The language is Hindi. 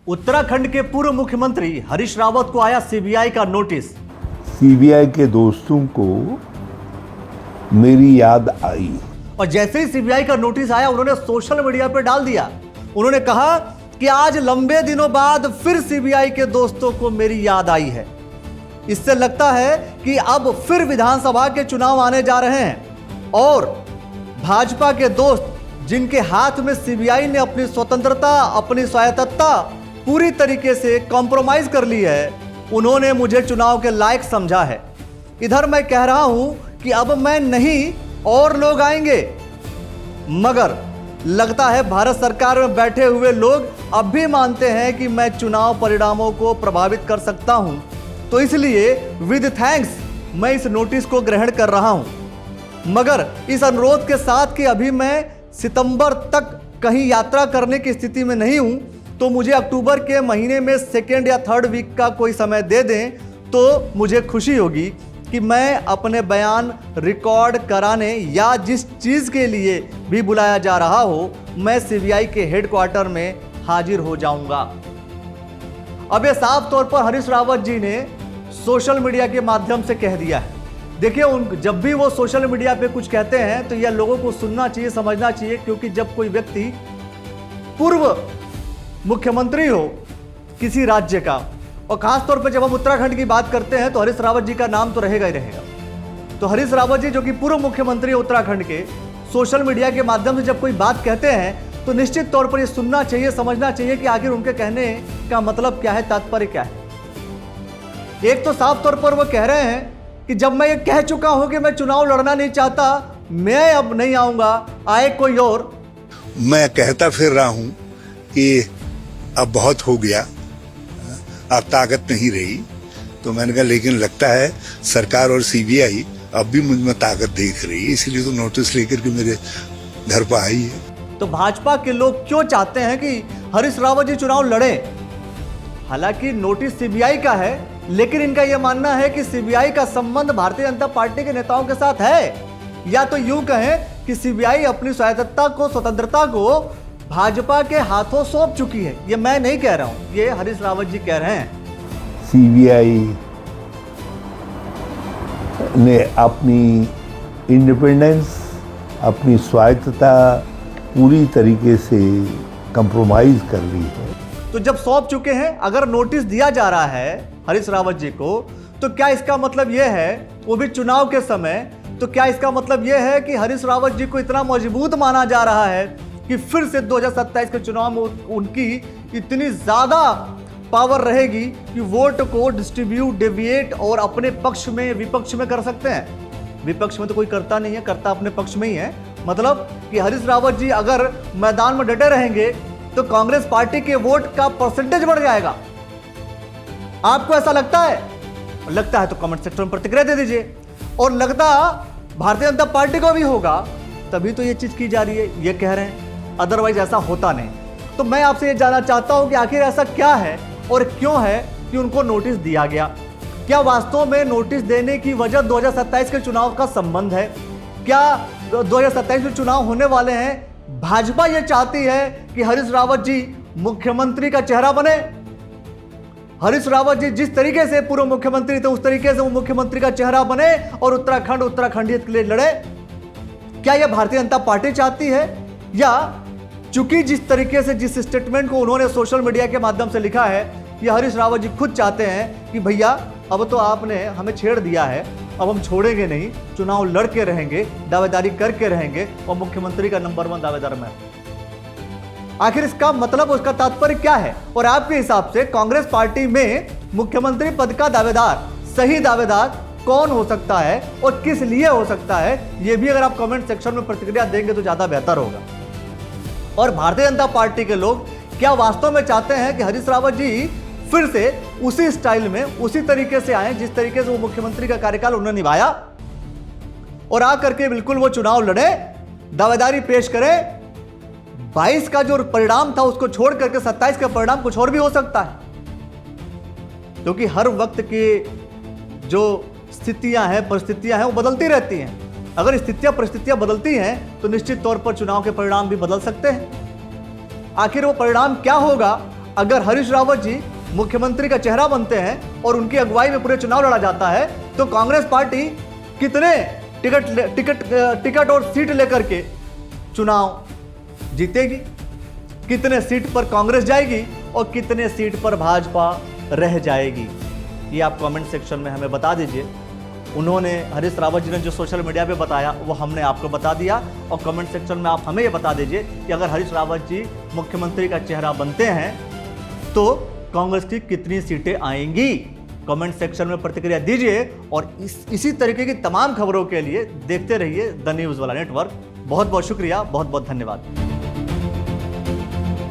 उत्तराखंड के पूर्व मुख्यमंत्री हरीश रावत को आया सीबीआई का नोटिस। सीबीआई के दोस्तों को मेरी याद आई और जैसे ही सीबीआई का नोटिस आया उन्होंने सोशल मीडिया पर डाल दिया। उन्होंने कहा कि आज लंबे दिनों बाद फिर सीबीआई के दोस्तों को मेरी याद आई है। इससे लगता है कि अब फिर विधानसभा के चुनाव आने जा रहे हैं और भाजपा के दोस्त जिनके हाथ में सीबीआई ने अपनी स्वतंत्रता, अपनी स्वायत्तता पूरी तरीके से कॉम्प्रोमाइज कर ली है, उन्होंने मुझे चुनाव के लायक समझा है। इधर मैं कह रहा हूं कि अब मैं नहीं और लोग आएंगे, मगर लगता है भारत सरकार में बैठे हुए लोग अब भी मानते हैं कि मैं चुनाव परिणामों को प्रभावित कर सकता हूं। तो इसलिए विद थैंक्स मैं इस नोटिस को ग्रहण कर रहा हूं, मगर इस अनुरोध के साथ कि अभी मैं सितंबर तक कहीं यात्रा करने की स्थिति में नहीं हूं, तो मुझे अक्टूबर के महीने में सेकेंड या थर्ड वीक का कोई समय दे दें तो मुझे खुशी होगी कि मैं अपने बयान रिकॉर्ड कराने या जिस चीज़ के लिए भी बुलाया जा रहा हो, मैं सीबीआई के हेडक्वार्टर में हाजिर हो जाऊंगा। अब ये साफ तौर पर हरीश रावत जी ने सोशल मीडिया के माध्यम से कह दिया है। देखिए, जब भी वो सोशल मीडिया पे कुछ कहते हैं तो यह लोगों को सुनना चाहिए, समझना चाहिए, क्योंकि जब कोई व्यक्ति पूर्व मुख्यमंत्री हो किसी राज्य का, और खास तौर पे जब हम उत्तराखंड की बात करते हैं तो हरीश रावत जी का नाम तो रहेगा ही रहेगा। तो हरीश रावत जी जो कि पूर्व मुख्यमंत्री है उत्तराखंड के, सोशल मीडिया के माध्यम से जब कोई बात कहते हैं तो निश्चित तौर पर यह सुनना चाहिए, समझना चाहिए कि आखिर उनके कहने का मतलब क्या है, तात्पर्य क्या है। एक तो साफ तौर पर वो कह रहे हैं कि जब मैं ये कह चुका हूं कि मैं चुनाव लड़ना नहीं चाहता, मैं अब नहीं आऊंगा, आए कोई और। मैं कहता फिर रहा हूं कि अब बहुत हो गया, अब ताकत नहीं रही। तो मैंने कहा लेकिन लगता है सरकार और सीबीआई अब भी मुझ में ताकत देख रही है, इसलिए तो नोटिस लेकर के मेरे घर पर आई है। तो भाजपा के लोग क्यों चाहते हैं कि हरीश रावत जी चुनाव लड़े? हालांकि नोटिस सीबीआई का है, लेकिन इनका यह मानना है कि सीबीआई का संबंध भारतीय जनता पार्टी के नेताओं के साथ है, या तो यूं कहें कि सीबीआई अपनी स्वायत्तता को, स्वतंत्रता को भाजपा के हाथों सौंप चुकी है। ये मैं नहीं कह रहा हूं, ये हरीश रावत जी कह रहे हैं। सीबीआई ने अपनी इंडिपेंडेंस, अपनी स्वायत्तता पूरी तरीके से कंप्रोमाइज कर ली है। तो जब सौंप चुके हैं, अगर नोटिस दिया जा रहा है हरीश रावत जी को, तो क्या इसका मतलब यह है, वो भी चुनाव के समय, तो क्या इसका मतलब यह है कि हरीश रावत जी को इतना मजबूत माना जा रहा है कि फिर से 2027 के चुनाव में उनकी इतनी ज्यादा पावर रहेगी कि वोट को डिस्ट्रीब्यूट, डेविएट और अपने पक्ष में, विपक्ष में कर सकते हैं? विपक्ष में तो कोई करता नहीं है, करता अपने पक्ष में ही है। मतलब कि हरीश रावत जी अगर मैदान में डटे रहेंगे तो कांग्रेस पार्टी के वोट का परसेंटेज बढ़ जाएगा। आपको ऐसा लगता है? लगता है तो कमेंट सेक्शन में प्रतिक्रिया दे दीजिए। और लगता भारतीय जनता पार्टी को भी होगा, तभी तो ये चीज की जा रही है, ये कह रहे हैं, अदरवाइज ऐसा होता नहीं। तो मैं आपसे ये जानना चाहता हूं कि आखिर ऐसा क्या है और क्यों है कि उनको नोटिस दिया गया? क्या वास्तव में नोटिस देने की वजह 2027 के चुनाव का संबंध है? क्या 2027 में चुनाव होने वाले हैं, भाजपा ये चाहती है कि हरीश रावत जी मुख्यमंत्री का चेहरा बने? हरीश रावत जी जिस तरीके से पूर्व मुख्यमंत्री थे उस तरीके से वो मुख्यमंत्री का चेहरा बने और उत्तराखंडियत के लिए लड़े? क्या यह भारतीय जनता पार्टी चाहती है, या चूंकि जिस तरीके से, जिस स्टेटमेंट को उन्होंने सोशल मीडिया के माध्यम से लिखा है, यह हरीश रावत जी खुद चाहते हैं कि भैया अब तो आपने हमें छेड़ दिया है, अब हम छोड़ेंगे नहीं, चुनाव लड़के रहेंगे, दावेदारी करके रहेंगे और मुख्यमंत्री का नंबर 1 दावेदार मैं। आखिर इसका मतलब, उसका तात्पर्य क्या है? और आपके हिसाब से कांग्रेस पार्टी में मुख्यमंत्री पद का दावेदार, सही दावेदार कौन हो सकता है और किस लिए हो सकता है, यह भी अगर आप कमेंट सेक्शन में प्रतिक्रिया देंगे तो ज्यादा बेहतर होगा। और भारतीय जनता पार्टी के लोग क्या वास्तव में चाहते हैं कि हरीश रावत जी फिर से उसी स्टाइल में, उसी तरीके से आए जिस तरीके से वो मुख्यमंत्री का कार्यकाल उन्होंने निभाया, और आकर के बिल्कुल वो चुनाव लड़े, दावेदारी पेश करें? 22 का जो परिणाम था उसको छोड़ करके 27 का परिणाम कुछ और भी हो सकता है, क्योंकि हर वक्त की जो स्थितियां हैं, परिस्थितियां हैं, वो बदलती रहती हैं। अगर स्थितियां, परिस्थितियां बदलती हैं तो निश्चित तौर पर चुनाव के परिणाम भी बदल सकते हैं। आखिर वो परिणाम क्या होगा, अगर हरीश रावत जी मुख्यमंत्री का चेहरा बनते हैं और उनकी अगुवाई में पूरे चुनाव लड़ा जाता है तो कांग्रेस पार्टी कितने टिकट और सीट लेकर के चुनाव जीतेगी, कितने सीट पर कांग्रेस जाएगी और कितने सीट पर भाजपा रह जाएगी, ये आप कमेंट सेक्शन में हमें बता दीजिए। उन्होंने, हरीश रावत जी ने जो सोशल मीडिया पे बताया वो हमने आपको बता दिया, और कमेंट सेक्शन में आप हमें ये बता दीजिए कि अगर हरीश रावत जी मुख्यमंत्री का चेहरा बनते हैं तो कांग्रेस की कितनी सीटें आएंगी। कमेंट सेक्शन में प्रतिक्रिया दीजिए और इसी तरीके की तमाम खबरों के लिए देखते रहिए द न्यूज़ वाला नेटवर्क। बहुत बहुत शुक्रिया, बहुत बहुत धन्यवाद।